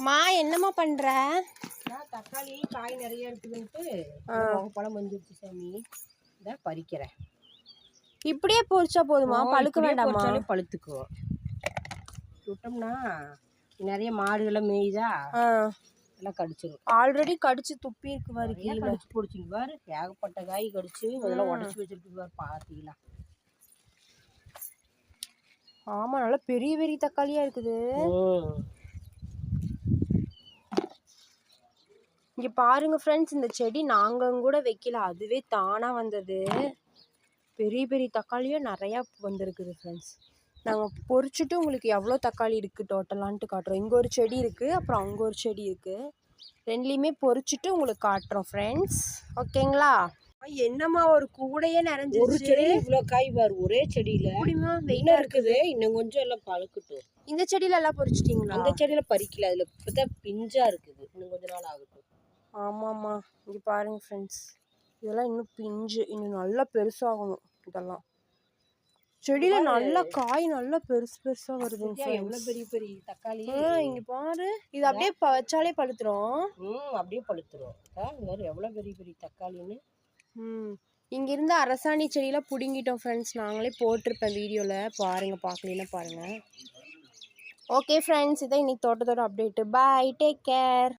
மா என்னம்மா பண்ற? தக்காளி காய் நிறைய இருக்குதுன்ட்டு பழம் வந்துருச்சு சாமி. இதான் பறிக்கிறேன். இப்படியே பொரிச்சா போதுமா? பழுக்க வேண்டாமா? பழுத்துக்குவோம். விட்டோம்னா நிறைய மாடுகளை மேய்தா எல்லாம் கடிச்சிடும். ஆல்ரெடி கடிச்சு துப்பி இருக்கு பாரு, கீழே கடிச்சு பிடிச்சிங்க பாரு. ஏகப்பட்ட காய் கடிச்சு அதெல்லாம் உடச்சி வச்சிருக்கு பாரு. பார்த்தீங்களா? ஆமா, நல்லா பெரிய பெரிய தக்காளியா இருக்குது. இங்க பாருங்க ஃப்ரெண்ட்ஸ், இந்த செடி நாங்க கூட வைக்கல, அதுவே தானா வந்தது. பெரிய பெரிய தக்காளியும் நிறையா வந்திருக்குது ஃப்ரெண்ட்ஸ். நாங்கள் பொறிச்சுட்டு உங்களுக்கு எவ்வளோ தக்காளி இருக்குது டோட்டலான்ட்டு காட்டுறோம். இங்கே ஒரு செடி இருக்குது, அப்புறம் அங்கே ஒரு செடி இருக்குது. ரெண்டுலேயுமே பொறிச்சுட்டு உங்களுக்கு காட்டுறோம் ஃப்ரெண்ட்ஸ். ஓகேங்களா? என்னம்மா ஒரு கூடையே நிறைஞ்சிருச்சு. ஒரு செடியில் இவ்வளோ காய் பாரு, ஒரே செடியில் எப்படிமா வெயிட்டாக இருக்குது. இன்னும் கொஞ்சம் எல்லாம் பழுக்கட்டும். இந்த செடியில எல்லாம் பொறிச்சிட்டிங்களா? அந்த செடியில் பறிக்கல, அதில் இப்போ தான் பிஞ்சாக இருக்குது. இன்னும் கொஞ்ச நாள் ஆகட்டும். ஆமாம்மா, இங்கே பாருங்க ஃப்ரெண்ட்ஸ், இதெல்லாம் இன்னும் பிஞ்சு, இன்னும் நல்லா பெருசாகணும். இதெல்லாம் செடியில நல்லா காய் நல்லா பெருசு பெருசா வருது. எவ்வளோ பெரிய பெரிய தக்காளி. இங்க பாரு, இது அப்படியே வச்சாலே பழுத்துரும். அப்படியே பழுத்துரும். எவ்வளோ பெரிய பெரிய தக்காளின்னு. இங்கிருந்து அரசாணி செடியெல்லாம் பிடுங்கிட்டோம் ஃப்ரெண்ட்ஸ். நாங்களே போட்டிருப்பேன் வீடியோவில், பாருங்க, பார்க்கலன்னா பாருங்க. ஓகே ஃப்ரெண்ட்ஸ், இதான் இன்னைக்கு தோட்டத்தோட அப்டேட்டு. பாய், டேக் கேர்.